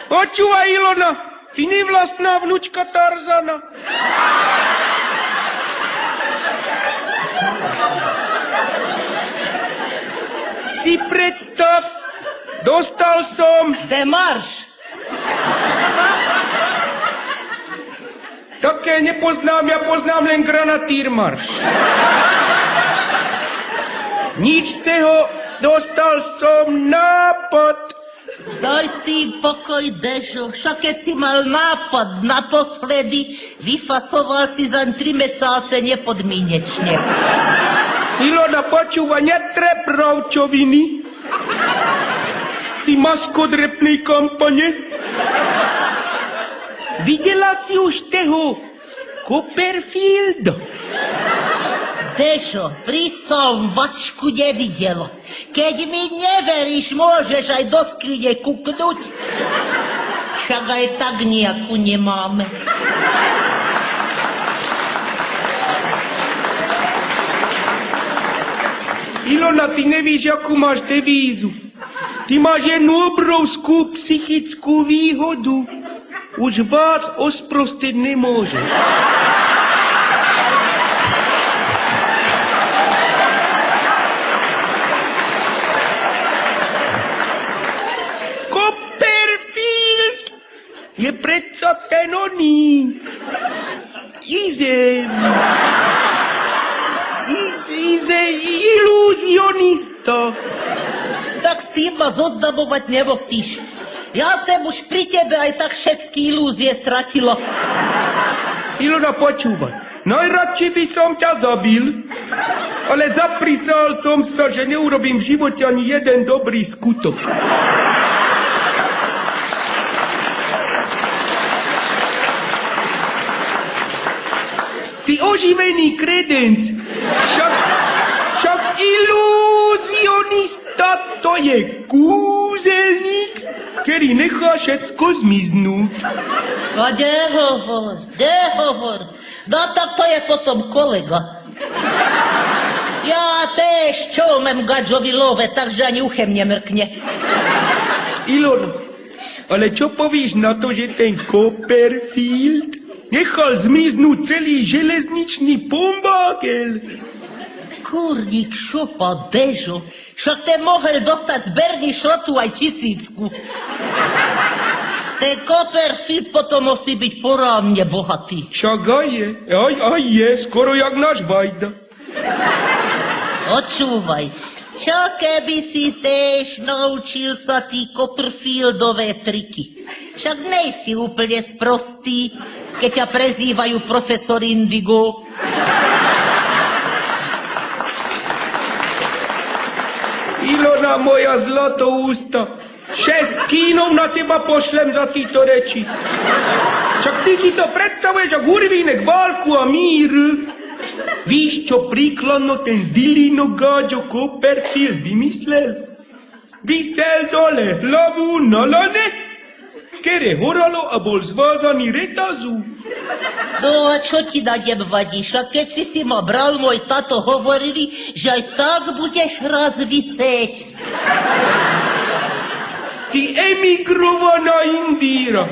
Počúvaj, Ilona, ty nevlastná vnúčka Tarzana. Si predstav, dostal som... Demarš. Také nepoznám, ja poznám len Granatýr marš. Nič z toho, dostal som nápad. Daj s tým pokoj, Dežo, však keď si mal nápad naposledy, vyfasoval si zaň 3 mesáce nepodmienečne. Ilona, počúva, netreb ravčoviny. Ty maskot repnej kampane. Videla si už toho Copperfield? Dežo, som vačku nevidel. Keď mi neveríš, môžeš aj do skrine kuknúť. Však aj tak nejakú nemáme. Ilona, ty nevíš, akú máš devízu. Ty máš jednu obrovskú psychickú výhodu. Už vás osprostiť nemôžeš. Copperfield je predsa ten oný. Iluzionista. Tak s tým ma zoznamovať nemusíš. Ja som už pri tebe aj tak všetky ilúzie stratila. Ilona, počúvaj. Najradšej by som ťa zabil, ale zaprísal som sa, že neurobím v živote ani jeden dobrý skutok. Ty oživený kredenc, však iluzionista to je kúzelník, ktorý nechá všetko zmiznúť. A nehovor. No tak to je potom kolega. Ja tež čo umiem gadžovi love, takže ani uchem nemrkne. Ilona, ale čo povíš na to, že ten Copperfield nechal zmiznúť celý železničný pombákel? Kurník šopa, Dežo, však ten mohol dostať z Berny šrotu aj 1000. Ten Copperfield potom musí byť porádne bohatý. Však aj je, skoro jak náš Vajda. Očúvaj, čo keby si tež naučil sa tí Copperfieldové triky? Však nejsi úplne sprostý, keď ťa prezývajú profesor Indigo. Ilona, moja zlatoústa, 6 kínov na teba pošlem za títo reči. Však ty si to predstavuješ ako hurvínek válku a mír. Víš, čo príkladno ten Dilino Gáďo Copperfield vymyslel? Vysel dole hlavu na lane, kere horalo a bol zvázaný retazu. No a čo ti na nem vadí? Však keď si ma bral, môj tato hovorili, že aj tak budeš raz vysieť. Ty emigrovaná Indíra.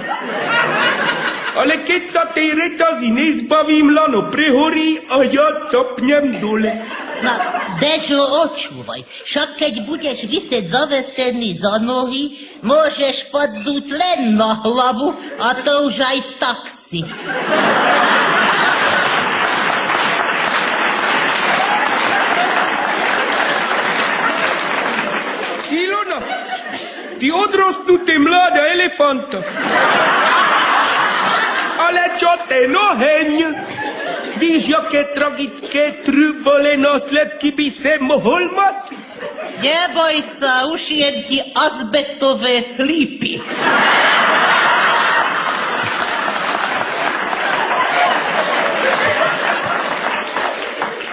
Ale keď sa tej retazy nezbavím, lano prehorí a ja capnem dole. No, Dežo, očúvaj. Však keď budeš vysieť zavesený za nohy, môžeš padnúť len na hlavu a to už aj tak si. Ilona, ty odrostnuté mladá elefanta. Ale čo ten oheň? Víš, jaké tragické trvole následky by se mohol mať? Neboj sa, ušijem ti azbestové slípy.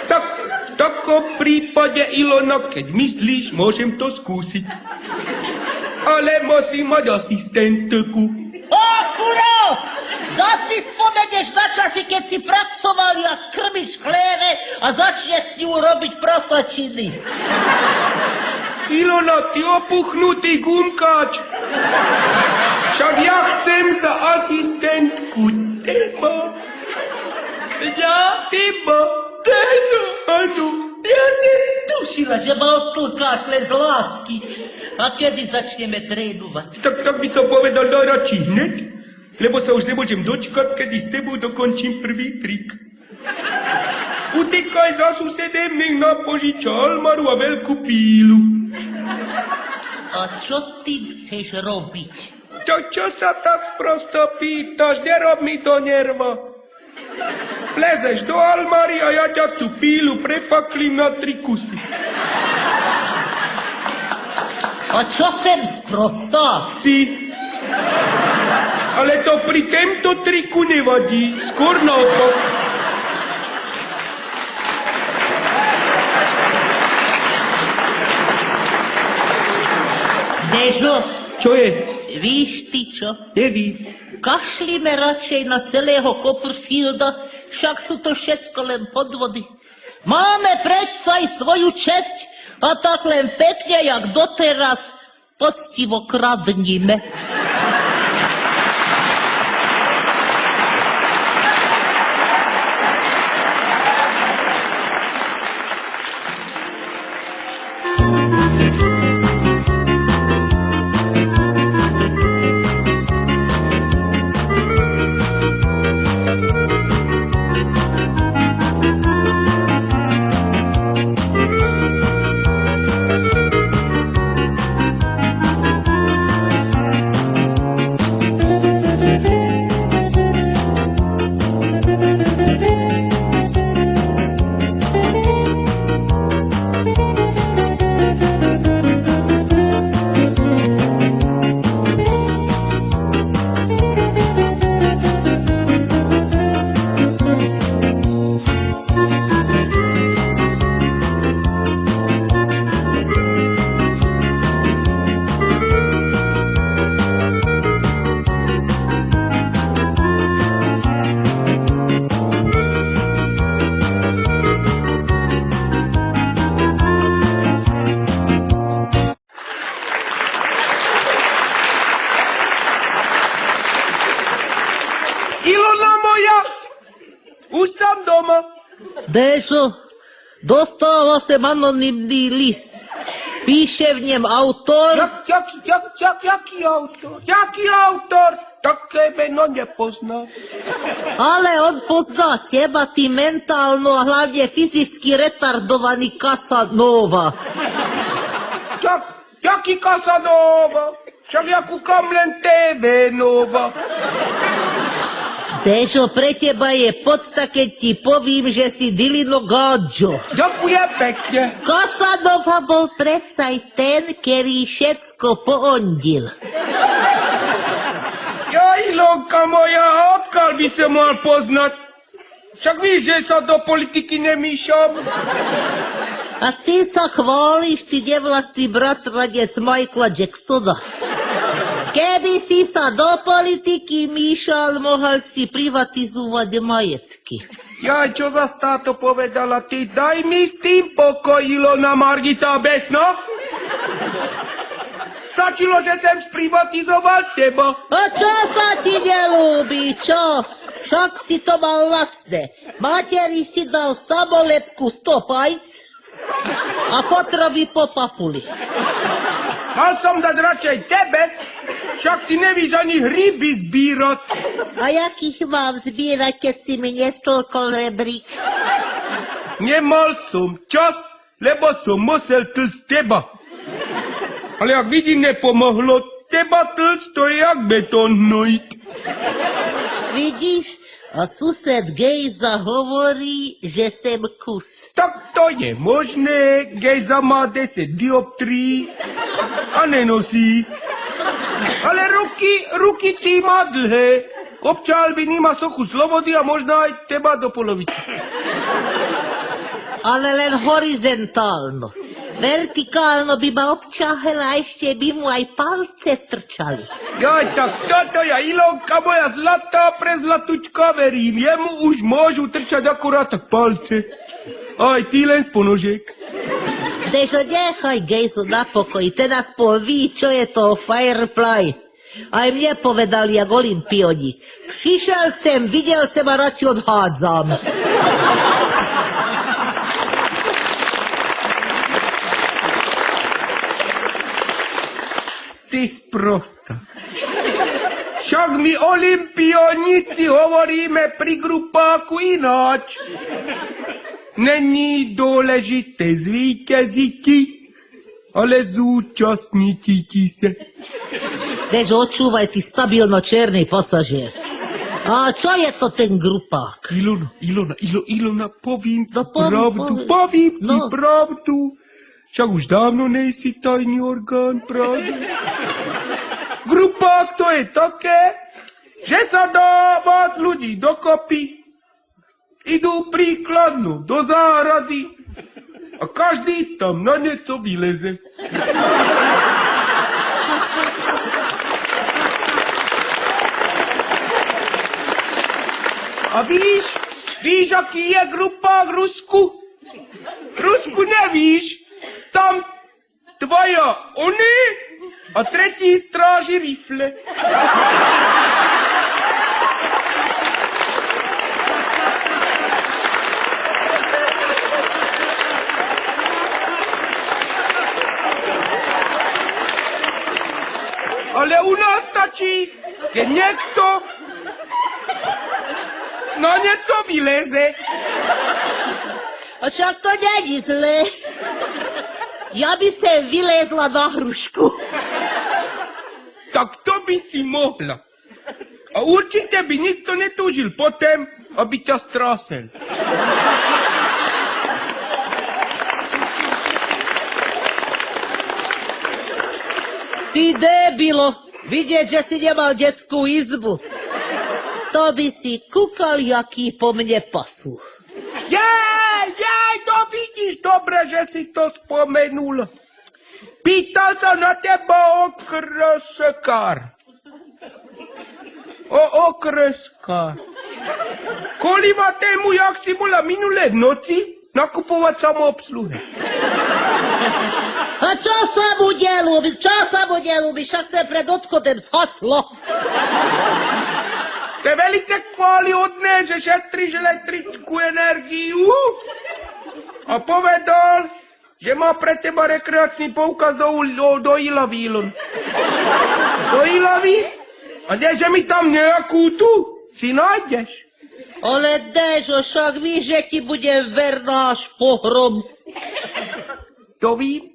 V takom prípade, Ilona, keď myslíš, môžem to skúsiť. Ale musím mať asistentku. Akurát! Zas si spomeneš na časy, keď si pracoval jak krmiš chléve a začneš s ňou robiť prasačiny. Ilona, ty opuchnutý gumkáč. Však ja za asistentku teba. Ja? Teba. Dežo, áno. Ja si tušila, že ma odtlkáš len z lásky. A kedy začneme trénovať? Tak by som povedal radšej hneď, lebo sa už nemôžem dočkať, kedy s tebou dokončím prvý trik. Utekaj za susedem, nech nám požiča almaru a veľkú pílu. A čo s tým chceš robiť? Čo sa tak sprosto pýtaš? Nerob mi do nerva. Vlezeš do almary a ja ťa tú pílu prefaklím na 3 kusy. A čo sem sprostá? Si. Ale to pri tomto triku nevadí. Skôr naopak. Dežo, Čo je? víš ty čo? Nevím. Kašlíme radšej na celého Copperfielda, však sú to všetko len podvody. Máme predsa aj svoju česť a tak len pekne, jak doteraz, poctivo kradníme. Ilona moja, už som doma. Dežo, dostáva sem anonymný list. Píše v něm autor... Jaký autor? Jaký autor? Také meno nepoznám. Ale on pozná teba, ty mentálno a hlavne fyzicky retardovaný Casanova. Jaký Casanova? Však ja kúkam len TV Nova. Dežo, pre teba je podsta, keď ti povím, že si Dilino Gaggio. Ďakujem pekne. Casanova bol predsa aj ten, ktorý všetko poondil. Ja, Ilonka moja, odkiaľ by sa mal poznať? Však víš, že sa do politiky nemýšam. A ty sa chváliš, ty nevlastný bratranec Michaela Jacksona. Keby si sa do politiky míšal, mohol si privatizovať majetky. Jaj, čo za táto povedala ty? Daj mi s tým pokoj, Ilona Margita Besno. Stačilo, že som sprivatizoval teba. A čo sa ti nelúbi, čo? Však si to mal lacné. Materi si dal samolepku 100 pajc a fotrovi po papuli. Mal som dať radšej tebe, však ty nevíš ani hryby zbírať. A jakých mám zbírať, keď si mi nestolkol rebrík? Nemal som čas, lebo som musel tlsť teba. Ale jak vidím, nepomohlo. Teba tlsť to je jak betón hnojiť. Vidíš? A sused Gejza hovorí, že sem kus. Tak to je možné. Gejza má 10 dioptrií a nenosí. Ale ruky ty má dlhé. Občal by nima sochu slobody a možno aj teba do polovice. Ale len horizontálno. Vertikálno by ma občahela, ešte by mu aj palce trčali. Jaj, tak toto je Ilonka moja zlatá prezlatučka, verím. Jemu už môžu trčať akurát tak palce. Aj ty len z ponožiek. Dežo, nechaj Gejzu na pokoji, ten aspoň ví, čo je to Firefly. Aj mne povedali, jak olympionik. Přišel jsem, viděl jsem a radši odhádzam. Ty sprosta. Však my olympionici hovoríme pri grupáku ináč. Není dôležité zvíťaziť, ale zúčastniť se. Tež očúvaj, ty stabilno černý pasažier. A čo je to ten grupák? Ilona, povím ti No, pravdu, povím. povím ti pravdu. Však už dávno nejsi tajný orgán, pravda? Grupák to je také, že sa dá vás ľudí dokopy, idú príkladnú do záhrady a každý tam na niečo vyleze. A víš, aký je grupák v Rusku? V Rusku nevíš, tam dvaja oni a tretí stráži rifle. Ale u nás stačí, keď niekto na niečo vyleze. A však to není zlé. Ja by sem vylezla na hrušku. Tak to by si mohla. A určite by nikto netúžil potom, aby ťa strásel. Ty débilo, vidieť, že si nemal detskú izbu. To by si kúkal, jaký po mne pasuch. Jej, to vidíš dobre, že si to spomenul. Pýtal sa na teba okreskár. Okreskár. Kvôli tému, jak si bola minulé v noci nakupovať samoobsluhe. A čo sa bude ľúbiť? Však sa pred odchodem zhaslo. To je velice chválihodné, že šetríš elektrickú energiu. A povedal, že má pre teba rekreačný poukaz do Ilavy. Do Ilavy? A že mi tam nejakú tu si nájdeš. Ale Dežo, však víš, že ti bude verná až pohrom. To vím.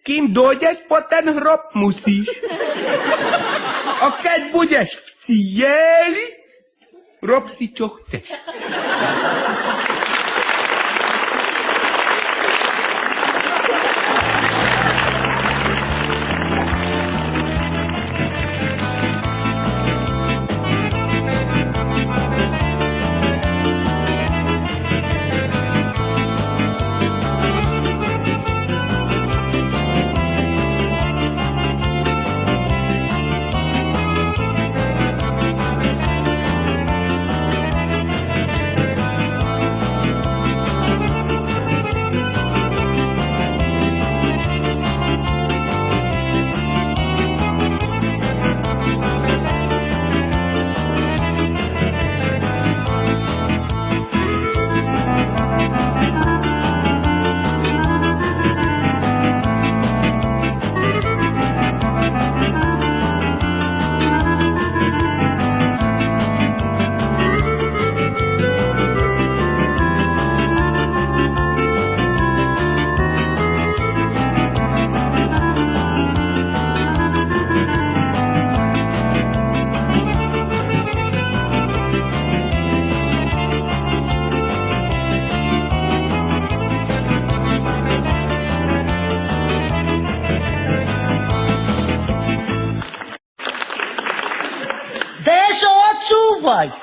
Kým dojdeš po ten hrob, musíš. A keď budeš v cieli, rob si, čo chceš.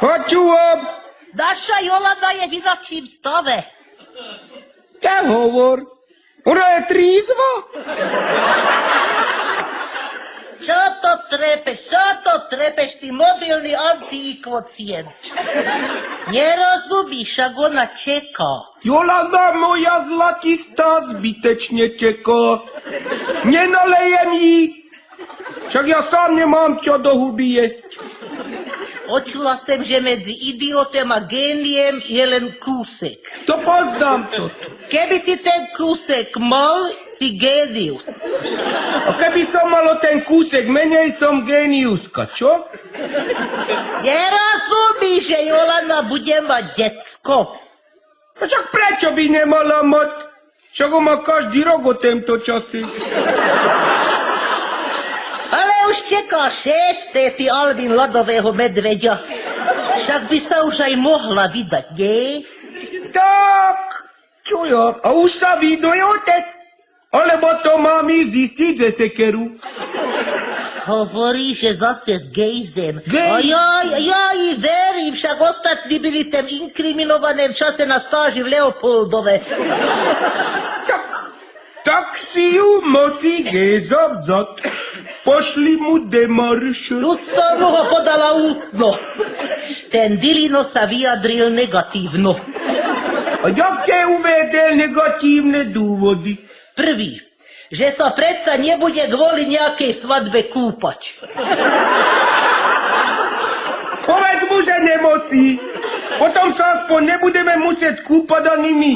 Počúvam. Naša Jolanda je v inakším stave. Hovor. Ona je trízva. Čo to trepeš, ty mobilný antiikvocient? Nerozumíš, však ona čeká. Jolanda moja zlatistá zbytečne čeká. Nenalejem jí. Však ja sám nemám čo do huby jesť. Počula som, že medzi idiotem a géniem je len kúsek. To poznám to. Keby si ten kúsek mal, si génius. A keby som mal ten kúsek menej, som géniuska, čo? Nerozumíš, že Jolana bude mať decko? A však prečo by nemala mať? Však ho má každý rok o tento čase. Ale už čeká 6. ty Alvin ľadového medveďa. Však by sa už aj mohla vydať, nie? Tak, čo ja? A už sa viduje otec? Alebo to mám ísť zistiť ze sekeru? Hovorí, že zase s gejzem. Gej? A ja jej verím, však ostatní byli v tom inkriminovaném čase na stáži v Leopoldove. Tak si ju musí Géza vzať. Pošli mu demarš. Justonu ho podala ústno. Ten Dilino sa vyjadril negatívno. A jaké uvedel negatívne dôvody? Prvý, že sa predsa nebude kvôli nejakej svadbe kúpať. Povedz mu, že nemusí. Potom sa aspoň nebudeme musieť kúpať ani my.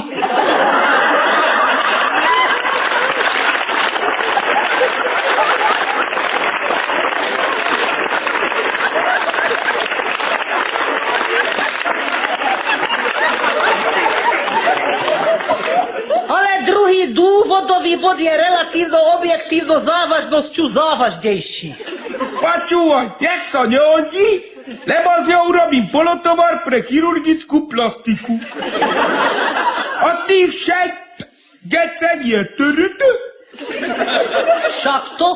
Dôvodový bod je relatívno objektívno závažnosťou závažnejší. Počúvaj, nech sa nehodí, lebo z ňou urobím polotovar pre chirurgickú plastiku. A tých 6 decek je Však to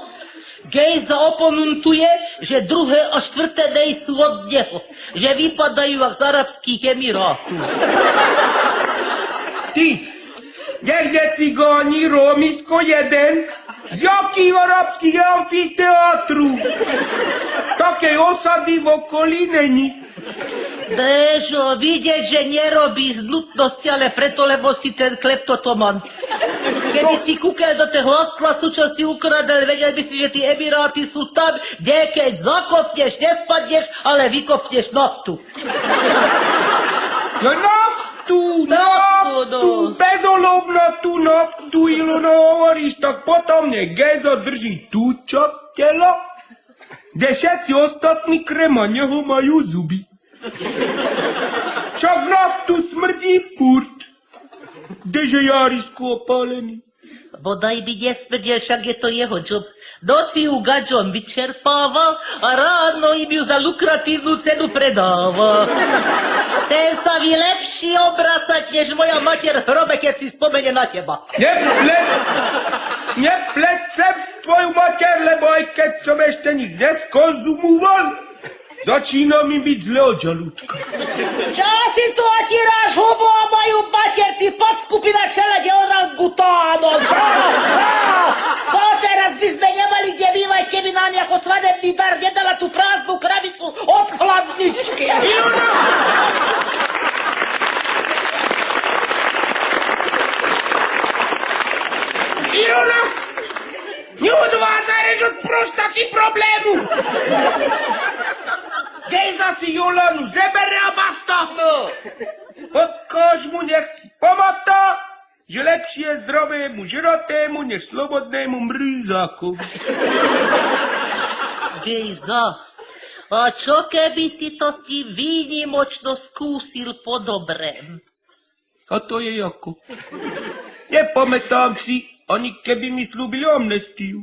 Gejza oponuntuje, že 2. a 4. nejsú od neho, že vypadajú z Arabských Emirátov. Ty, niekde cigáni, Rómisko jeden, z jakých arabských amfiteátru? Takej osady v okolí není. Bežo, vidieť, že nerobíš z nutnosti, ale preto, lebo si ten kleptotoman. Keby si kúkel do toho atlasu, čo si ukradel, vedel by si, že tí Emiráty sú tam, kde keď zakopneš, nespadneš, ale vykopneš naftu. No naftu, bezolovna tú naftu, Ilona, hovoríš, tak potom mne Géza drží tú časť tela, kde všetci ostatní kremania ho majú zuby. Však naftu smrdí furt, kdeže Járisko opálený. Bodaj by nesmrdel, však je to jeho job. Noci ju gadžon vyčerpáva a ráno im ju za lukratívnu cenu predáva. Ten sa vy lepší obrasať, než moja mater v hrobe, keď si spomene na teba. Neplecem tvoju mater, lebo aj keď som ešte nik neskonzumoval, začína mi byť zle od žalúdka. Čo si tu otíráš hubu a moju mater, ty podskupina čelade orangutánov? Čo? To teraz by sme nemali kde bývať, keby nám ako svadebný dar nedala tú prázdnu krabicu od chladničky. Ilona! Ilona! Neodvádzaj reč od prostaky problému! Géza si Jolanu zebere a basta! No. Odkáž mu, nech ti pamätá, že lepšie je zdravému žratému, než slobodnému mrýzákovi. Géza, a čo keby si to s tým výnimočno skúsil po dobrém? A to je ako? Nepamätám si, ani keby mi slúbili amnestiu.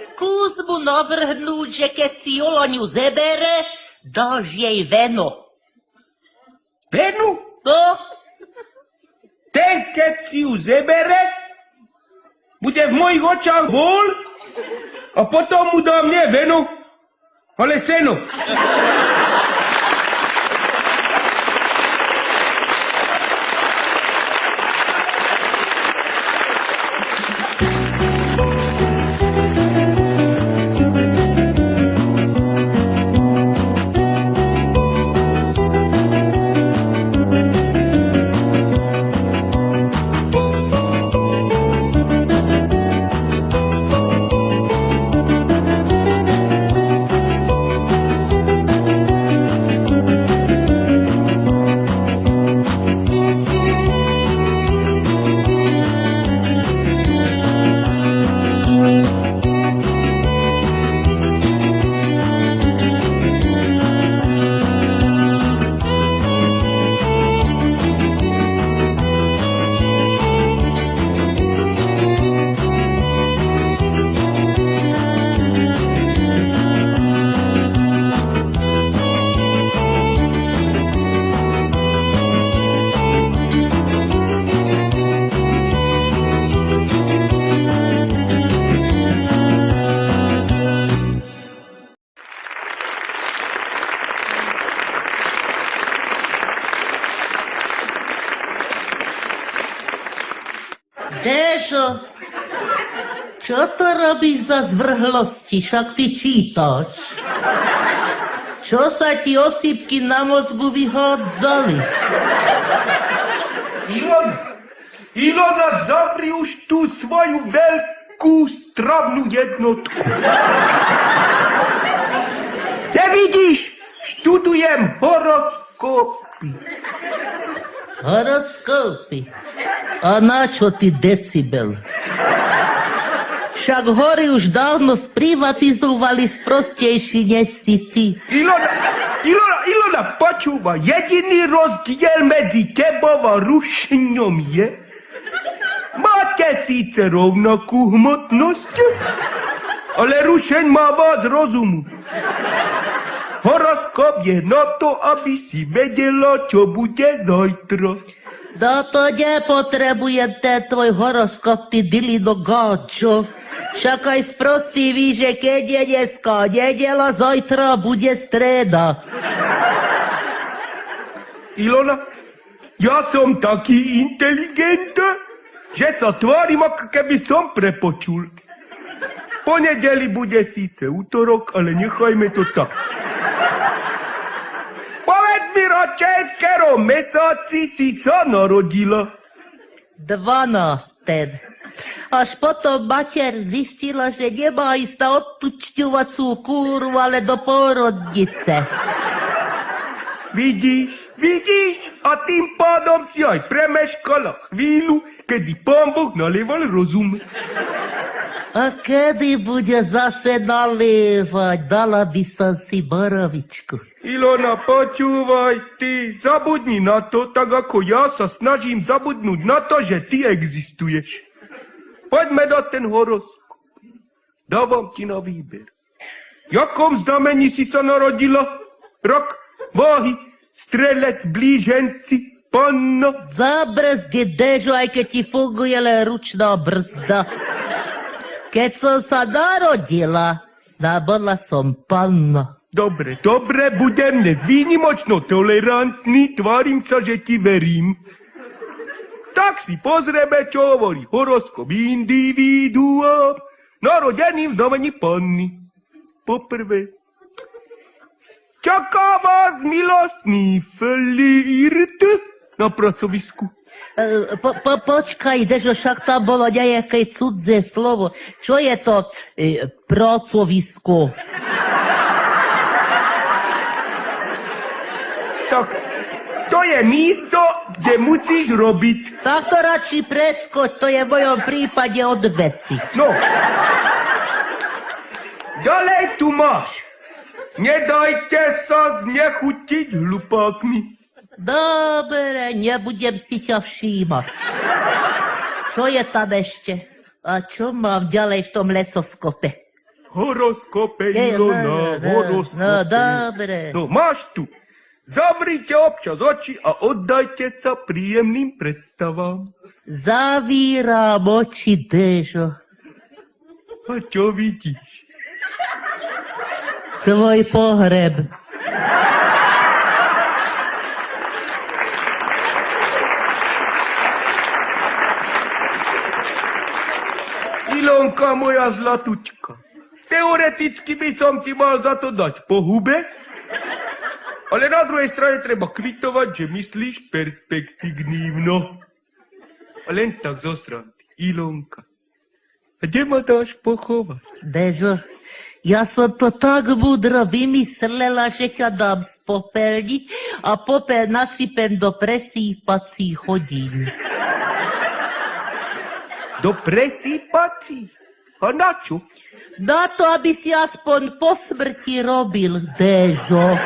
Skús mu navrhnúť, že keď si Jolaňu zebere, dáš jej veno. Venu? No? Ten, keď si ju zebere, bude v mojich očách bol a potom mu dá mne veno, ale seno. Dežo, čo to robíš za zvrhlosti? Však ty čítaš. Čo sa ti osýpky na mozgu vyhádzali? Ilona, zavri už tú svoju veľkú stravnú jednotku. Te vidíš, študujem horoskópy. Horoskópy? A na čo ty decibel? Však hory už dávno sprivatizovali sprostejší než si ty. Ilona, počúva, jediný rozdiel medzi tebou a rušňom je, máte síce rovnakú hmotnosť, ale rušeň má viac rozumu. Horoskop je na to, aby si vedela, čo bude zajtra. No to nepotrebujem ten tvoj horoskop, ty dilino gáčo. Však aj sprostý ví, že keď je dneska nedela, zajtra bude streda. Ilona, ja som taký inteligent, že sa tvárim, ako keby som prepočul. Ponedeli bude síce útorok, ale nechajme to tak. Povedz mi, radšej, v ktorom mesáci si sa narodila? 12. Až potom mater zistila, že nemá ísť na odtučňovacú kúru, ale do pôrodnice. Vidíš? A tým pádom si aj premeškala chvíľu, kedy Pán Boh nalieval rozum. A kedy bude zase nalievať? Dala by som si borovičku. Ilona, počúvaj, ty zabudni na to, tak ako ja sa snažím zabudnúť na to, že ty existuješ. Poďme na ten horoskop. Dávam ti na výber. V jakom znamení si sa narodila? Rok, váhy, strelec, blíženci, panna. Zabrzdi, Dežo, aj keď ti funguje len ručná brzda. Keď som sa narodila, bola som panna. Dobre, budem dnes výnimočno tolerantný, tvárim sa, že ti verím. Tak si pozrieme, čo hovorí horoskop individuám, narodeným v znamení panny. Poprvé, čaká vás milostný flirt na pracovisku. Počkaj, Dežo, však tam bolo nejaké cudzie slovo. Čo je to pracovisko? Tak, to je místo, kde musíš robiť. Tak to radši preskoč, to je v mojom prípade od veci. No. Ďalej tu máš. Nedajte sa znechutiť hlupákmi. Dobre, nebudem si ťa všímať. Čo je tam ešte? A čo mám ďalej v tom lesoskope? Horoskope, Ilona, horoskope. No, dobre. No, máš tu. Zavrite občas oči a oddajte sa príjemným predstavám. Zavíram oči, Dežo. A čo vidíš? Tvoj pohreb. Ilonka, moja zlatučka, teoreticky by som ti mal za to dať po hube, ale na druhej strane treba kvitovať, že myslíš perspektívno. A len tak zosranty. Ilonka, a kde ma dáš pochovať? Dežo, ja som to tak múdro vymyslela, že ťa dám z popelni a popel nasypem do presýpacích hodín. Do presýpacích? A na čo? Na to, aby si aspoň po smrti robil, Dežo.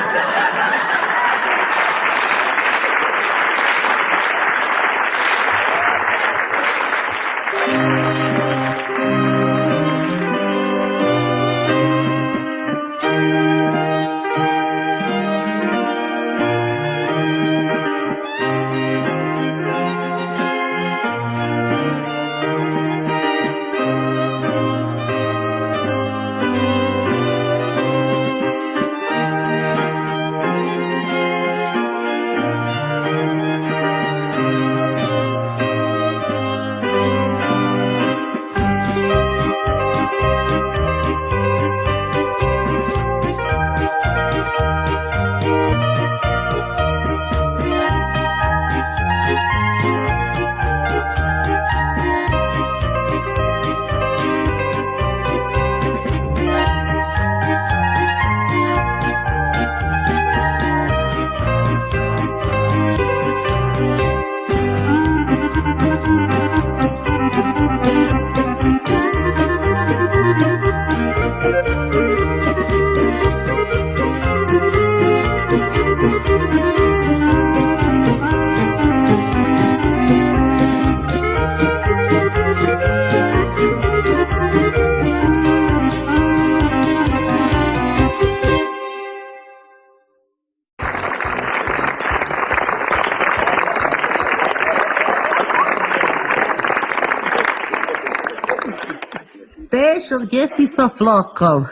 Čo, kde si sa flakal?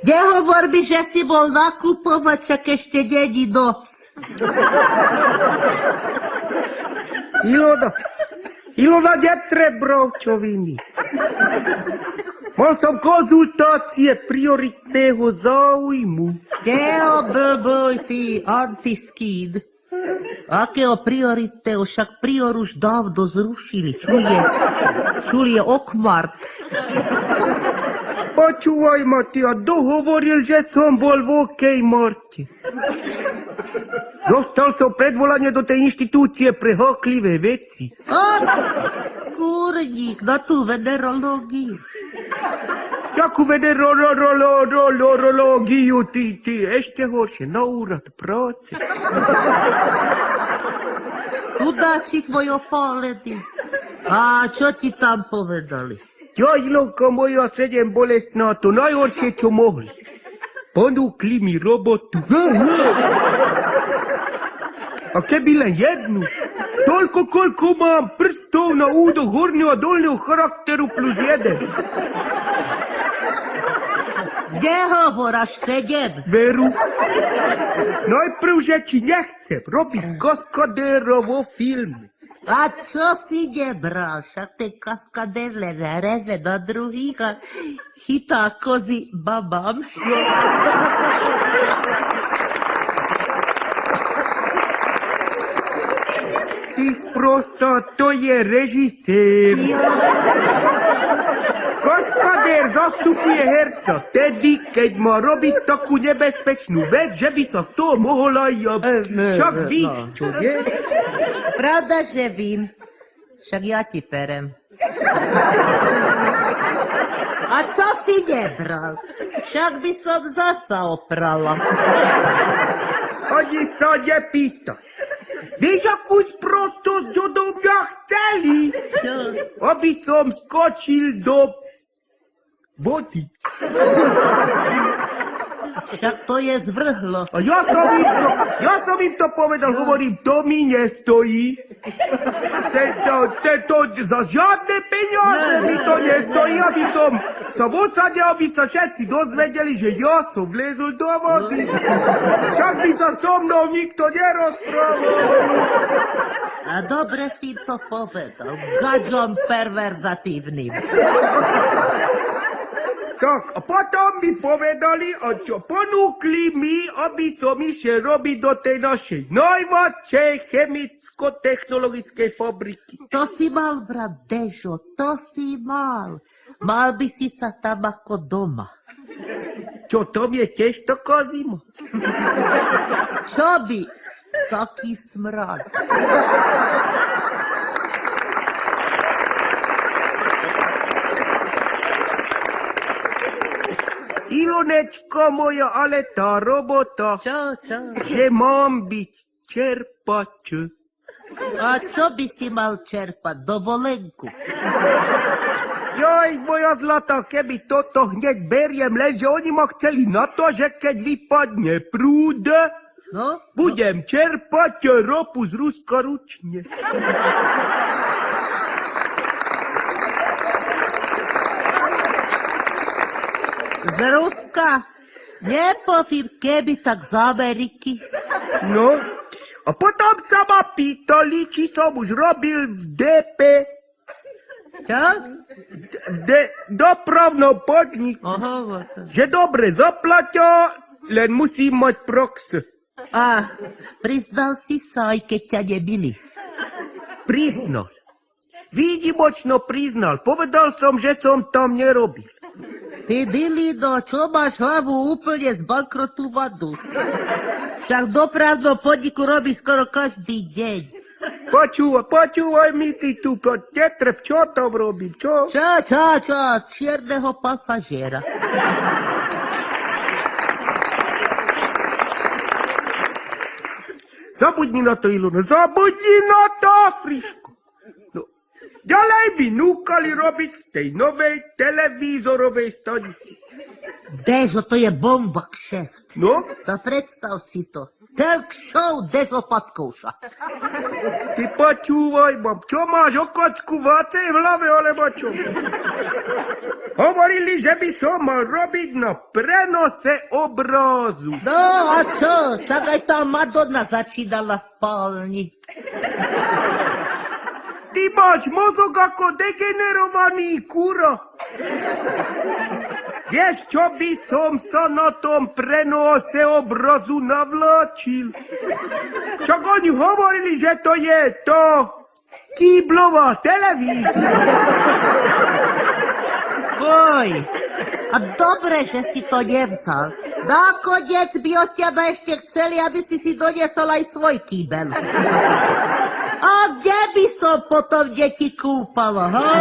Nehovor mi, že si bol nakupovať, však ešte není noc. Ilona, netreba brovčoviny. Mal som konzultácie prioritného záujmu. Neoblbuj, ty antiskín. Akého prioritného, však prior už dávno zrušili. Čul je okmart. Počúvaj ma, ty, a dohovoril, že som bol v OK Marte. Dostal som predvolanie do tej inštitúcie pre háklivé veci. Kurník, na tú venerológiu. Jakú venerológiu, ty, ešte horšie, na úrad práce. Chudáčik môj opálený. A čo ti tam povedali? Ja, Ilonka moja, 7 bolestná, to najhoršie, čo mohli. Ponúkli mi robotu. A keby len jednu, toľko, koľko mám prstov na údoch horného a dolného charakteru plus 1. Nehovor, až 7. Veru. Najprv, že ti nechcem robiť kaskadéra vo filme. A čo si nebral? Však ten kaskadér len reve na druhých a chytá kozy babám. Ty sprostá, to je režisér. Kaskadér zastupuje herca tedy, keď má robiť takú nebezpečnú vec, že by sa z toho mohol aj... Však víš, čo nie? Pravda, že vím. Však ja ti perem. A čo si nebral? Však by som zasa oprala. Ani sa nepýta. Vieš, akú sprostosť do mňa chceli? Aby som skočil do vody. Však to je zvrhlosť. A ja som im to povedal, hovorím, to mi nestojí. Za žiadne peniaze mi to nestojí, aby som sa osadil, aby sa všetci dozvedeli, že ja som vlezol do vody. Však by sa so mnou nikto nerozprával. A dobre si to povedal. Gadžom perverzatívnym. Tak, a potom mi povedali, a čo ponúkli mi, aby som išiel robiť do tej našej najväčšej chemicko-technologickej fabriky. To si mal, brat Dežo, to si mal. Mal by si sa tam ako doma. Čo, tam je tiež taká zima? Čo by? Taký smrad. Ilonečka moja, ale tá robota, Čo? že mám byť čerpač. A čo by si mal čerpať? Dovolenku? Joj, moja zlatá, keby toto hneď beriem, lenže oni ma chceli na to, že keď vypadne prúd, No? budem čerpať ropu z Ruska ručne. Z Ruska? Nepovím, keby tak z Ameriky. No, a potom sa ma pýtali, či som už robil v DP, Čo? v dopravnom podniku, že dobre zaplatia, len musím mať prox. A priznal si sa, aj keď ťa nebili. Priznal. Výnimočno priznal. Povedal som, že som tam nerobil. Ty, Dilino, čo máš hlavu úplne zbankrotovanú? Však v dopravnom podniku robíš skoro každý deň. Počúvaj mi, ty tu, netreb, čo tam robím, čo? Čo? Čierneho pasažiera. Zabudni na to, Ilona, zabudni na to, Friško. No, ďalej by núkali robiť v tej novej televízorovej stanici. Dežo, to je bomba kšeft. No, To predstav si to. Talk show Dežo Patkouša. ty počúvaj, mám, čo máš okocku vácej v hlave, alebo čo? Hovorili, že by som mal robiť na prenose obrazu. No a čo? Však aj tá Madonna začínala v spálni. Ty máš mozog ako degenerovaný kura. Vieš, čo by som sa na tom prenose obrazu navláčil? Čak oni hovorili, že to je to kýblová televízia. Fuj. A dobre, že si to nevzal. Nakoniec by od teba ešte chceli, aby si doniesol aj svoj kýbel. A kde by som potom deti kúpala, ha?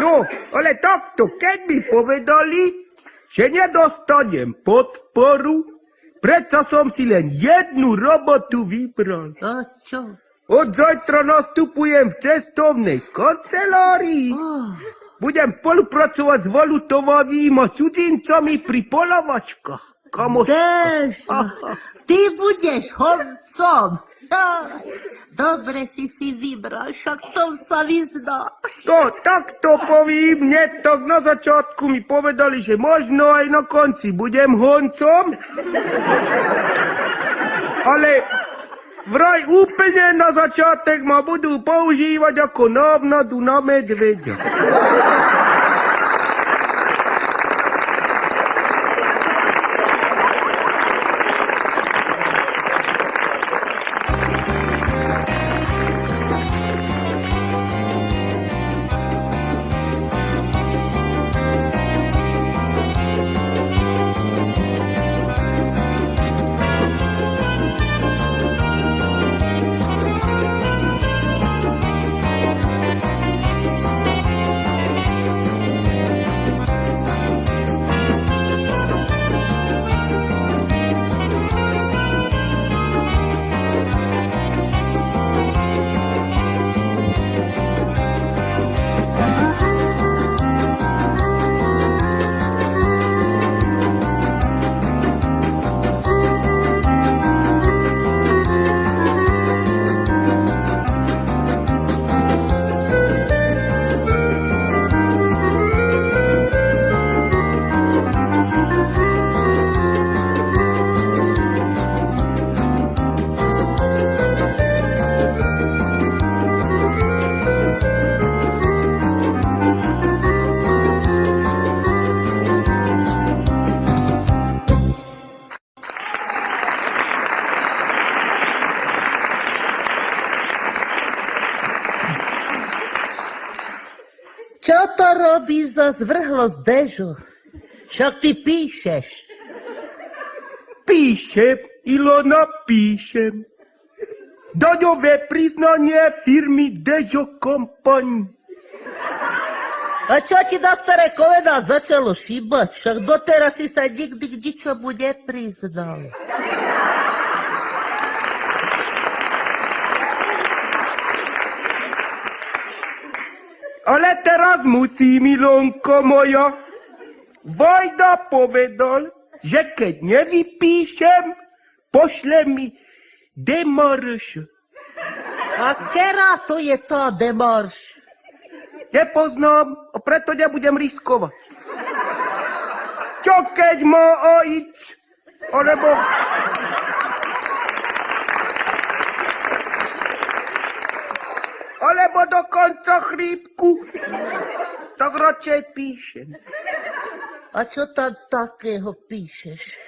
No, ale takto, keď mi povedali, že nedostanem podporu, predsa som si len jednu robotu vybral. A čo? Od zajtra nastupujem v cestovnej kancelárii. Budem spolupracovať s valutovými cudzincami pri polavačkách. Dežo, ty budeš chodcom. Dobre si vybral, však som sa vyznáš. To takto povím, mne tak na začiatku mi povedali, že možno aj na konci budem honcom. Ale vraj úplne na začiatek ma budú používať ako návnadu na medveďa. Čo to robí za zvrhlosť, Dežo? Však ty píšeš. Píšem, Ilona, píšem. Daňové priznanie firmy Dežo Company. A čo ti na staré kolená začalo šíbať? Však doteraz si sa nikdy k ničomu nepriznal. Ale teraz musím, Ilonko moja. Vojda povedal, že keď nevypíšem, pošle mi demarš. A ktorá to je tá demarš? Nepoznám, a preto nebudem riskovať. Čo keď má AIDS? Alebo... alebo dokonca chrípku, tak radšej píšem. A čo tam takého píšeš?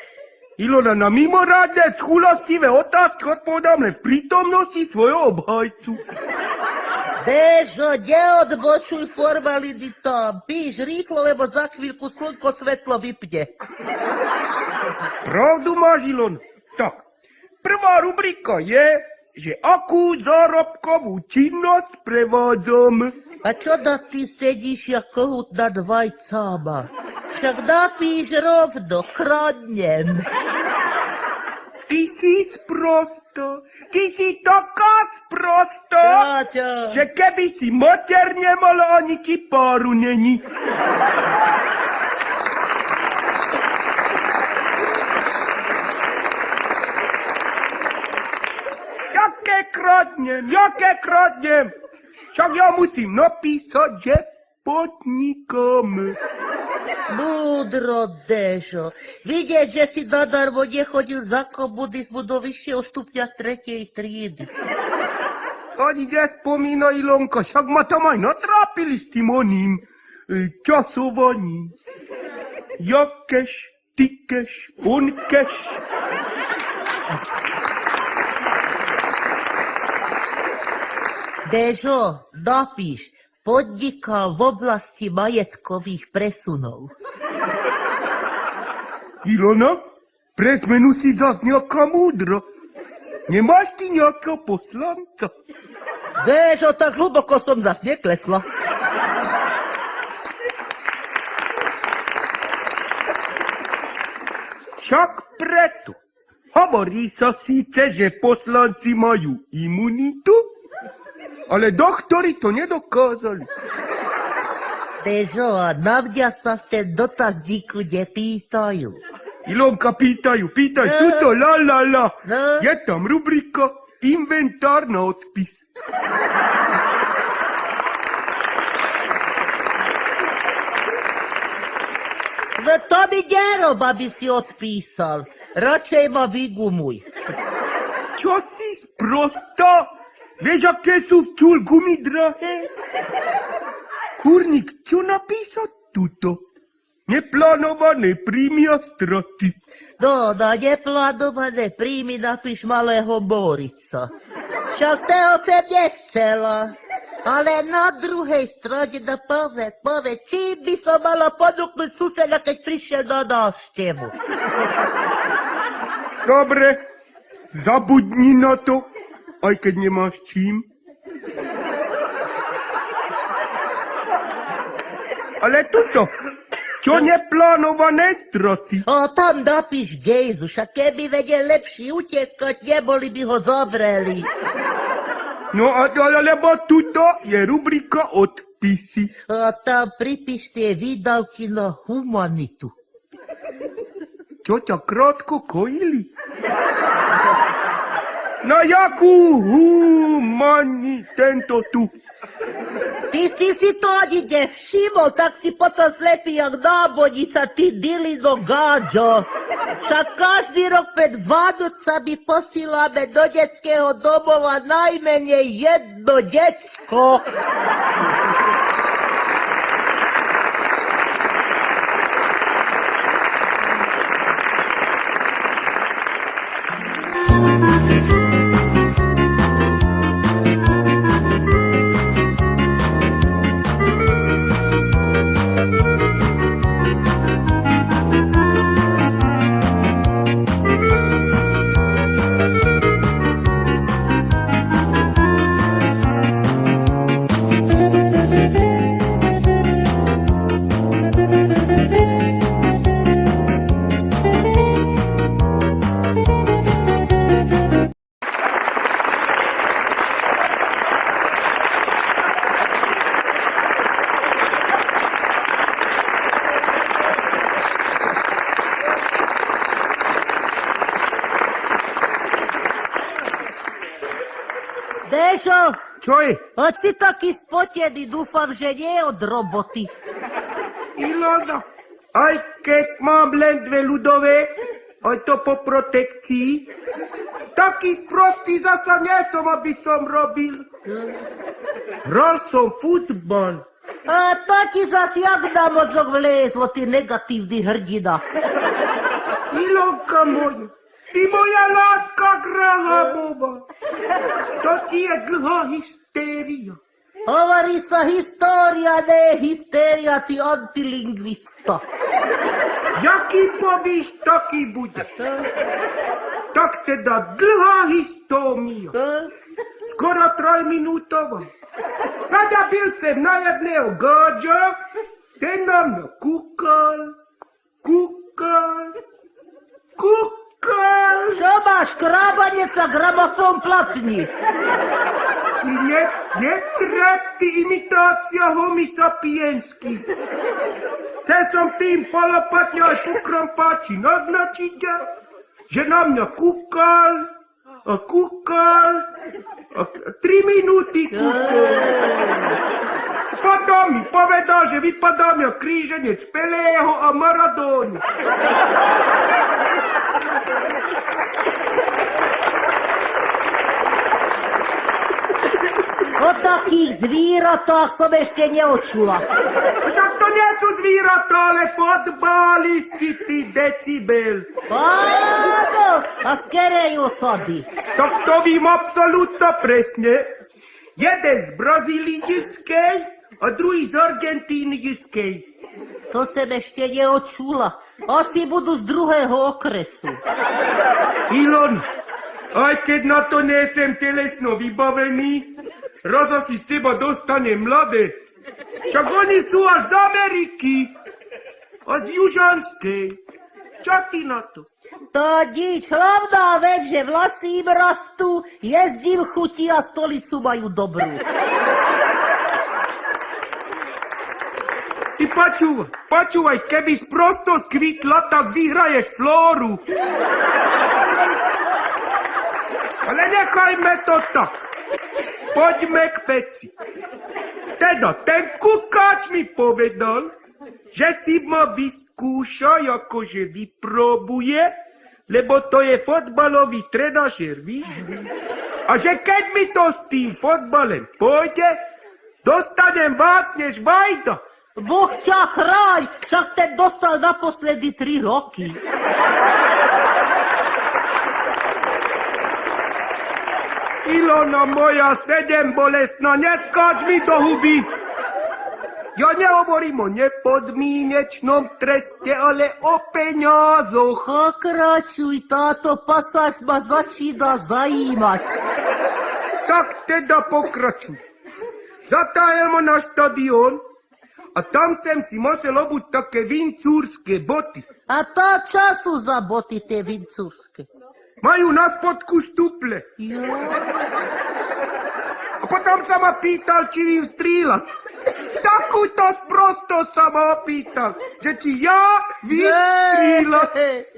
Ilona, na mimoriadne chúlastivé otázky odpovedám len v prítomnosti svojho obhajcu. Dežo, neodbočuj formality tam. Píš rýchlo, lebo za chvíľku slnko svetlo vypne. Pravdu máš, Ilona. Tak, prvá rubrika je, že akú zárobkovú činnosť prevádzam. A čo da ty sedíš jak kohút nad vajcáma? Však napíš rovno, kradnem. Ty si sprosta, ty si taká sprosta, Táťa. že keby si mater nemala, ani ti páru není. Jaké kradnem? Však ja musím napísať, že podnikám. Múdro, Dežo. Vidieť, že si nadarmo nechodil za komunizmu do vyššieho stupňa 3. triedy. Ani nespomínaj, Ilonka, však ma tam aj natrápili s tým oným časovaním. Jakeš, tykeš, onkeš. Dežo, napíš, podnikal v oblasti majetkových presunov. Ilona, pre zmenu si zas nejaká múdra. Nemáš ty nejakého poslanca? Dežo, tak hlboko som zas neklesla. Však preto. Hovorí sa síce, že poslanci majú imunitu, ale doktori to nedokázali. Dežo, a na mňa sa v ten dotazníku nepýtajú. Ilonka, pýtaj, tuto, la. No. Je tam rubrika inventár na odpis. No to mi nerob, aby si odpísal. Radšej ma vygumuj. Čo si sprostá? Vieš, aké sú v čulgumi drahé? Kurník, čo napísať tuto? Neplánované príjmy a straty. No, na neplánované príjmy napíš malého Morica. Však toho sem nechcela. Ale na druhej strane povedz, čím by som mala ponúknuť suseda, keď prišiel na návštevu. Dobre, zabudni na to, aj keď nemáš čím. Ale tuto, čo neplánované straty? O, tam napíš Gejzu, však keby vedel lepší utekať, neboli by ho zavreli. No, lebo tuto je rubrika odpisy. A tam pripíš tie výdavky na humanitu. Čo ťa krátko kojili? Na jakú tento tu? Ty si to ani nevšimol, tak si potom slepý jak nábonica, ty Dilino Gáďo. Však každý rok pred Vánocami posílame do detského domova najmenej jedno decko. Dežo, Čo je? hoď si taký spotený, dúfam, že nie od roboty. Ilona, aj keď mám len 2 ľudové, aj to po protekcii, taký sprostý zasa nie som, aby som robil. Hral som futbal. A to ti zas jak na mozog vlezlo, ty negatívny hrdina. Ilonka moja, ty moja láska Grahamova. To ti je dlhá hystéria. Hovorí sa história, ne hystéria, ty antilingvista. Jaký povíš, taký bude. Tak teda dlhá história. Skoro 3-minútová. Naďabil sem na jedného Gáďa, ten na mňa kúkal. Čo máš, krábanec a gramofón platní? Netreb, ty imitácia homi sapiensky. Chcel som tým polopatne aj po krompáči naznačiť, že na mňa kúkal. 3 minúty kúkal. Po potom mi povedal, že vypadám jak kríženec Pelého a Maradónu. O takých zvieratách som ešte neočula. Však to nie sú zvieratá, ale fotbalisti, ty decibel. Áno, a z kerej osady? Tak to vím absolútno presne. Jeden z brazílijskej a druhý z argentínyjskej. To som ešte neočula. Asi budú z druhého okresu. Ilon, aj keď na to nesem telesno vybavený, raz asi z teba dostane mladé. Však oni sú až z Ameriky a z Južanskej. Čo ty na to? To nič, hlavná vec, že vlasy im rastú, jezdím chutí a stolicu majú dobrú. Ty počúvaj, keby sprosto skvitla, tak vyhraješ Flóru. Ale nechajme to tak. Poďme k peci. Teda, ten kukáč mi povedal, že si ma vyskúša, akože vyprobuje, lebo to je fotbalový trenažer, víš? A že keď mi to s tým fotbalem pôjde, dostanem viac než Vajda. Boh ťa chráň, však ten dostal naposledy 3 roky. Ilona moja 7 bolestná, neskáč mi do huby. Ja nehovorím o nepodmienečnom treste, ale o peniazoch. Pokračuj, táto pasáž ma začína zajímať. Tak teda pokračuj. Zatajel ma na štadión a tam som si musel obuť také vincúrske boty. A to čo sú za boty tie vincúrske? Majú na spodku štuple. Jo. A potom sa ma pýtal, či vím strieľať. Takúto sprosto sa ma opýtal, že či ja vím strieľať.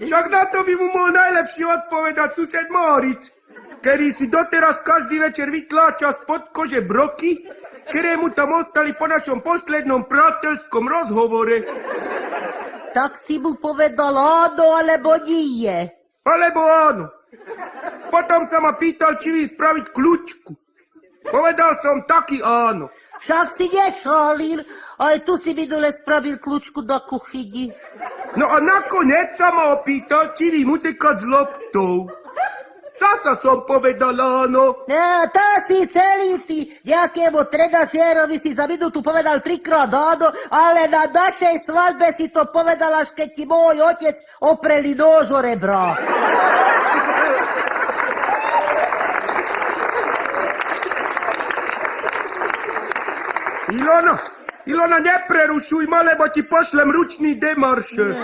Však na to by mu mohol najlepšie odpovedať sused Moritz, ktorý si doteraz každý večer vytláča spod kože broky, ktoré mu tam ostali po našom poslednom priateľskom rozhovore. Tak si mu povedal áno, alebo nie. Alebo áno. Potom sa ma pýtal, či vím spraviť kľúčku. Povedal som taký áno. Však si nešalil, aj tu si minule spravil kľúčku na kuchyni. No a nakoniec sa ma opýtal, či vím utekať s loptou. Zasa som povedal áno. To si celý ty, nejakému trenažérovi si za minútu povedal 3-krát áno, ale na našej svadbe si to povedal, až keď ti môj otec opreli nôž o rebra. Ilona, neprerušuj ma, lebo ti pošlem ručný demarš.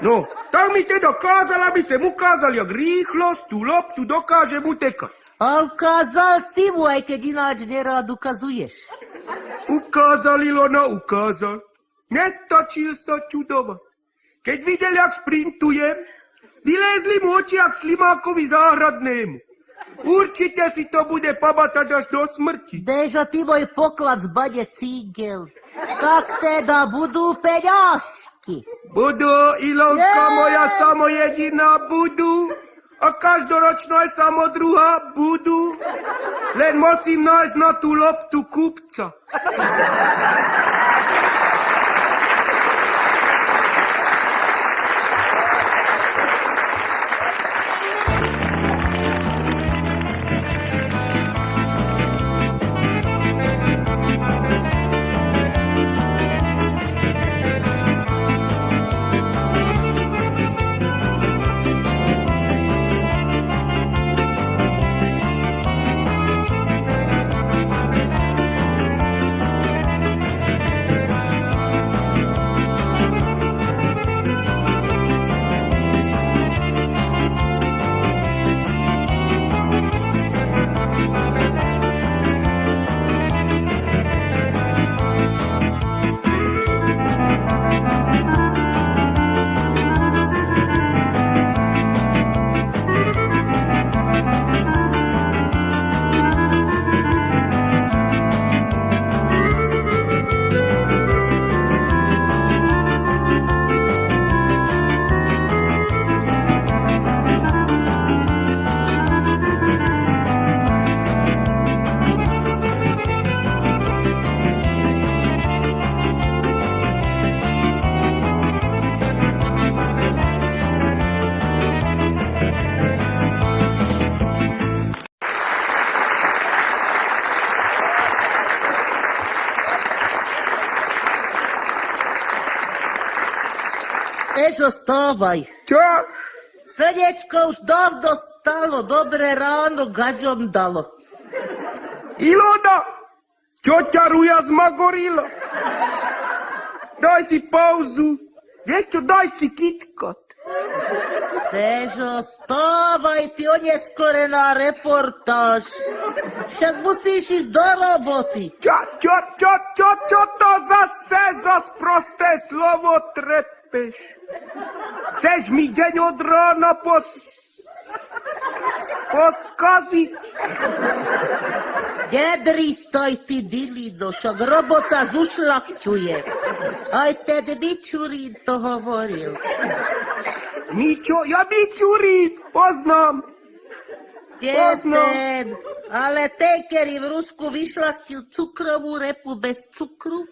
No, tak mi teda kázal, aby som ukázal, jak rýchlo z tú loptu dokážem utekať. A ukázal si mu, aj keď ináč nerád ukazuješ. Ukázal, Ilona, ukázal. Nestačil sa čudovať. Keď videl, jak šprintujem, vylezli mu oči jak slimákovi záhradnému. Určite si to bude pamätať až do smrti. Dežo, ty môj poklad z bade cígel. Tak teda budú peňažky. Budú, Ilonka moja samo jediná, budú. A každoročno aj samo druhá budú. Len musím nájsť na tú loptu kupca. Déžo, stávaj. Čo? Srdiečko už dávno stalo, dobré ráno, gaďom dalo. Ilona, čo ťa ruja zmagorila? Daj si pauzu. Vieš čo, daj si KitKat. Déžo, stávaj, ty oneskorená reportáž. Však musíš ísť do roboty. Čo to zase za sprosté slovo trepeš? Chceš mi deň od rána poskaziť? Nedri stoj, ty dilido, však robota zušľakťuje. Aj ten Mičurín to hovoril. Mičo, ja Mičurín, poznám. Jeden, ale ten, ktorý v Rusku vyšľachtil cukrovú repu bez cukru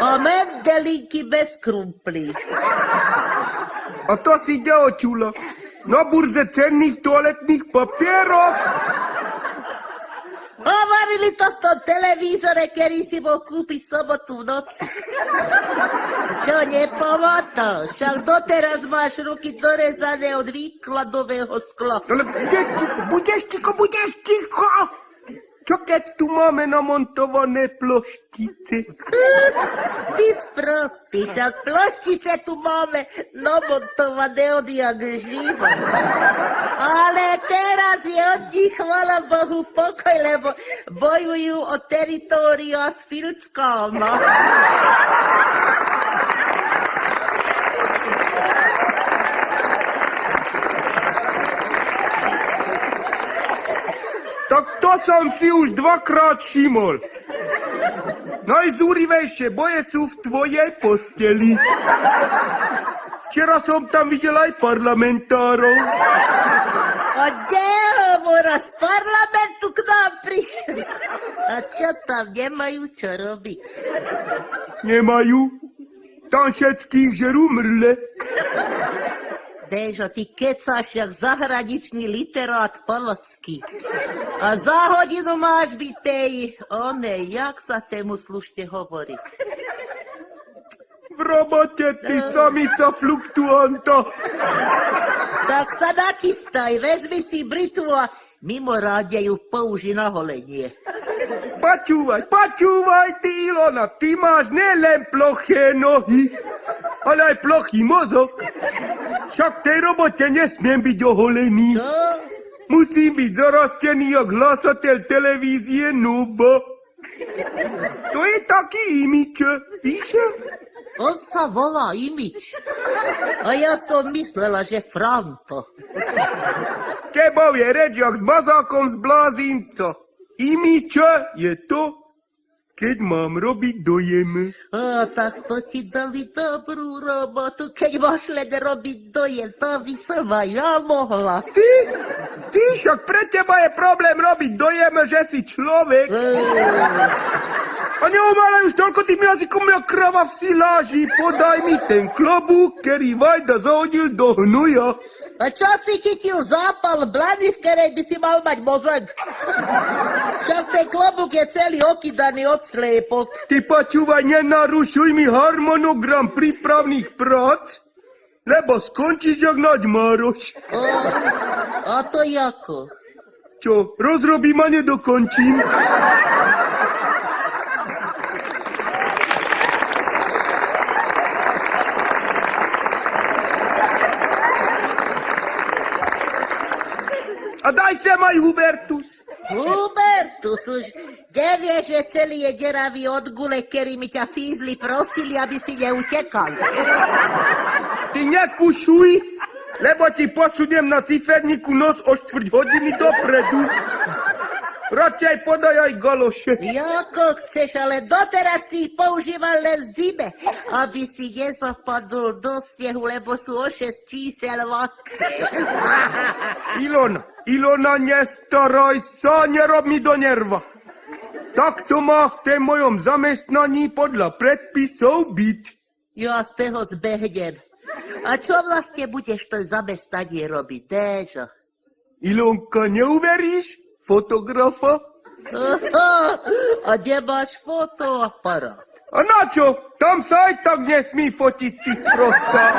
a mendelinky bez krumplí. A to si ide očula. Na burze cenných toaletných papierov. Hovorili to v tom televízore, ktorý si bol kúpiť sobotu v noci. Čo nepomotal? Však doteraz máš ruky dorezané od výkladového skla. Ale budeš ticho. Čo keď tu máme namontované ploštice? Ty sprostý, však ploštice tu máme namontované odjak živa. Ale teraz je od nich, chvala Bohu, pokoj, lebo bojujú o teritória s Filckáma. Tak to som si už dvakrát všimol. Najzúrivejšie boje sú v tvojej posteli. Včera som tam videl aj parlamentárov. A nehovora, z parlamentu k nám prišli. A čo tam, nemajú čo robiť? Nemajú. Tam všetkých žerú mrle. Déžo, ty kecáš jak zahraničný literát Polocký. A za hodinu máš byť tej, jak sa tému slušne hovorí? V robote, ty samica fluktuanta. Tak sa nachystaj, vezmi si britvu a mimorádne ju použi na holenie. Počúvaj, ty Ilona, ty máš nielen ploché nohy, ale aj plochý mozog. Však v tej robote nesmiem byť oholený. Čo? Musím byť zarastený jak hlasateľ televízie Nova. To je taký imič, víš? On sa volá Imič. A ja som myslela, že Franto. S tebou je reč jak s mazákom z blázinca. Imič je to, keď mám robiť dojem. Tak to ti dali dobrú robotu, keď máš len robiť dojem, to by som aj ja mohla. Ty, však pre teba je problém robiť dojem, že si človek. A neumala už toľko tým jazykom, jak krava v siláži. Podaj mi ten klobúk, ktorý Vajda zahodil do hnoja. A čo si chytil zápal blany, v ktorej by si mal mať mozog? Však ten klobúk je celý okydaný od sliepok. Ty počúvaj, nenarušuj mi harmonogram prípravných prác, lebo skončíš jak Naď Mároš. A to jako? Čo, rozrobím a nedokončím? A daj sem aj Hubertus. Hubertus, už nevieš, že celý je deravý od gule, ktorými ťa fízli prosili, aby si neutekal. Ty nekušuj, lebo ti posuniem na ciferníku nos o 4 hodiny dopredu. Radšej podaj aj galoše. Jako chceš, ale doteraz si ich používal len v zime, aby si nezapadol do snehu, lebo sú o 6 čísel vlhčie. Ilona, nestaraj sa, nerob mi do nerva. Tak to má v tém mojom zamestnaní podľa predpisov byť. Ja z toho zbehnem. A čo vlastne budeš to zamestnanie robiť, Déžo? Ilonka, neuveríš? Fotografa? A nemáš fotoaparát? A na čo? Tam sa aj tak nesmí fotiť, ty sprostá.